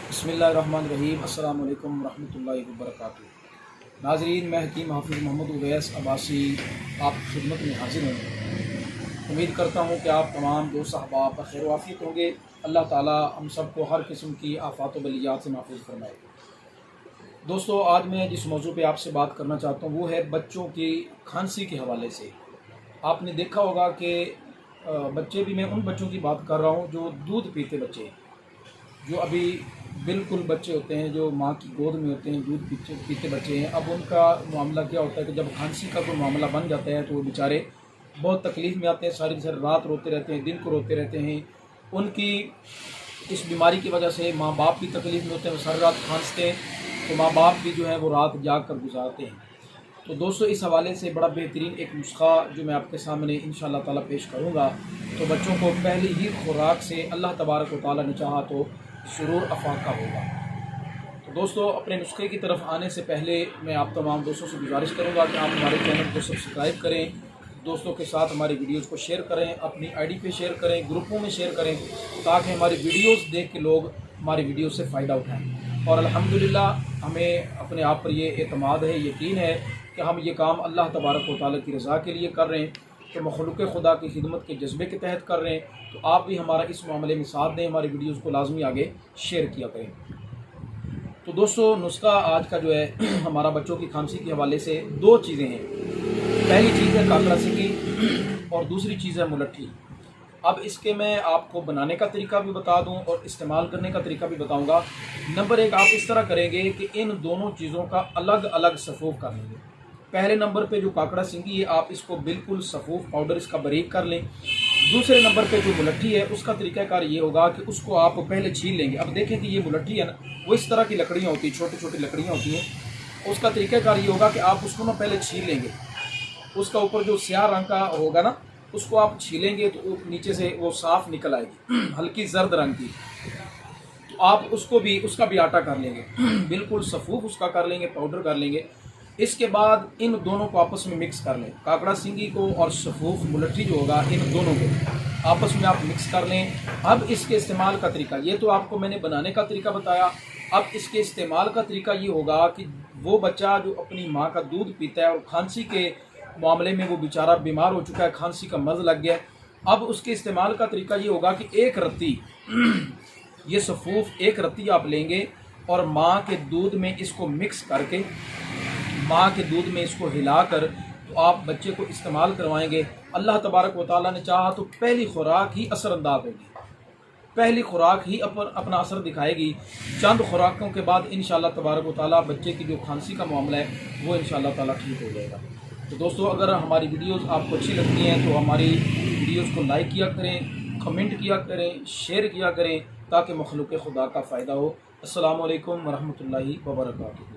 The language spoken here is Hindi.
बिस्मिल्लाहिर्रहमानिर्रहीम। अस्सलाम वालेकुम रहमतुल्लाहि व बरकातुहू। नाज़रीन, मैं हकीम हाफिज़ मोहम्मद उवैस अब्बासी आप खिदमत में हाजिर हूँ। उम्मीद करता हूँ कि आप तमाम दोस्त अहबाब खैर वाफ़ियत होंगे। अल्लाह ताला हम सबको हर किस्म की आफ़ात व बलियात से महफूज फरमाए। दोस्तों, आज मैं जिस मौजू पे आपसे बात करना चाहता हूँ वो है बच्चों की खांसी के हवाले से। आपने देखा होगा कि बच्चे भी, मैं उन बच्चों की बात कर रहा हूँ जो दूध पीते बच्चे, जो अभी बिल्कुल बच्चे होते हैं, जो माँ की गोद में होते हैं, दूध पीते पीते बच्चे हैं। अब उनका मामला क्या होता है कि जब खांसी का कोई मामला बन जाता है तो वो बेचारे बहुत तकलीफ़ में आते हैं, सारी सारी रात रोते रहते हैं, दिन को रोते रहते हैं। उनकी इस बीमारी की वजह से माँ बाप भी तकलीफ़ में होते हैं, वो सारी रात खांसते हैं, तो माँ बाप भी जो है वो रात जाग कर गुजारते हैं। तो दोस्तों, इस हवाले से बड़ा बेहतरीन एक नुस्खा जो मैं आपके सामने इंशाअल्लाह ताला पेश करूँगा। तो बच्चों को पहली ही खुराक से अल्लाह तबारक व तआला ने चाहा तो सुरूर अफाका होगा। तो दोस्तों, अपने नुस्खे की तरफ आने से पहले मैं आप तमाम दोस्तों से गुजारिश करूँगा कि आप हमारे चैनल को सब्सक्राइब करें, दोस्तों के साथ हमारी वीडियोज़ को शेयर करें, अपनी आईडी पे शेयर करें, ग्रुपों में शेयर करें, ताकि हमारी वीडियोज़ देख के लोग हमारी वीडियो से फ़ायदा उठाएँ। और अल्हम्दुलिल्लाह हमें अपने आप पर ये एतमाद है, यकीन है कि हम ये काम अल्लाह तबारक व तआला की रज़ा के लिए कर रहे हैं, तो मखलूक़ खुदा की खिदमत के जज्बे के तहत कर रहे हैं। तो आप भी हमारा इस मामले में साथ दें, हमारी वीडियोज़ को लाजमी आगे शेयर किया करें। तो दोस्तों, नुस्खा आज का जो है हमारा बच्चों की खांसी के हवाले से दो चीज़ें हैं। पहली चीज़ है काकड़ा सिंगी और दूसरी चीज़ है मुलट्ठी। अब इसके मैं आपको बनाने का तरीका भी बता दूं और इस्तेमाल करने का तरीका भी बताऊंगा। नंबर एक, आप इस तरह करेंगे कि इन दोनों चीज़ों का अलग अलग सफ़ूफ कर लेंगे। पहले नंबर पे जो काकड़ा सिंगी है, आप इसको बिल्कुल सफ़ूफ पाउडर इसका बारीक कर लें। दूसरे नंबर पे जो मुलट्ठी है, उसका तरीक़ाकार ये होगा कि उसको आप पहले छील लेंगे। अब देखें कि ये मुलट्ठी है ना, वो इस तरह की लकड़ियाँ होती हैं, छोटी छोटी लकड़ियाँ होती हैं। उसका तरीक़ाकार ये होगा कि आप उसको ना पहले छील लेंगे। उसका ऊपर जो स्याह रंग का होगा ना, उसको आप छीलेंगे तो नीचे से वो साफ़ निकल आएगी, हल्की जर्द रंग की। तो आप उसका भी आटा कर लेंगे, बिल्कुल सफ़ूफ उसका कर लेंगे, पाउडर कर लेंगे। इसके बाद इन दोनों को आपस में मिक्स कर लें, काकड़ा सिंगी को और सफ़ूफ मुलट्ठी जो होगा, इन दोनों को आपस में आप मिक्स कर लें। अब इसके इस्तेमाल का तरीका, ये तो आपको मैंने बनाने का तरीका बताया। अब इसके इस्तेमाल का तरीका ये होगा कि वो बच्चा जो अपनी माँ का दूध पीता है और खांसी के मामले में वो बेचारा बीमार हो चुका है, खांसी का मर्ज़ लग गया, अब उसके इस्तेमाल का तरीका ये होगा कि एक रत्ती ये सफ़ूफ एक रत्ती आप लेंगे और माँ के दूध में इसको मिक्स करके, माँ के दूध में इसको हिलाकर तो आप बच्चे को इस्तेमाल करवाएंगे। अल्लाह तबारक व तआला ने चाहा तो पहली खुराक ही असरअंदाज होगी, पहली खुराक ही अपना असर दिखाएगी। चंद खुराकों के बाद इंशाअल्लाह तबारक व तआला बच्चे की जो खांसी का मामला है वो इंशाअल्लाह ताला ठीक हो जाएगा। तो दोस्तों, अगर हमारी वीडियोज़ आपको अच्छी लगती हैं तो हमारी वीडियोज़ को लाइक किया करें, कमेंट किया करें, शेयर किया करें, ताकि मखलूक़ खुदा का फ़ायदा हो। अस्सलामु अलैकुम व रहमतुल्लाहि व बरकातुहू।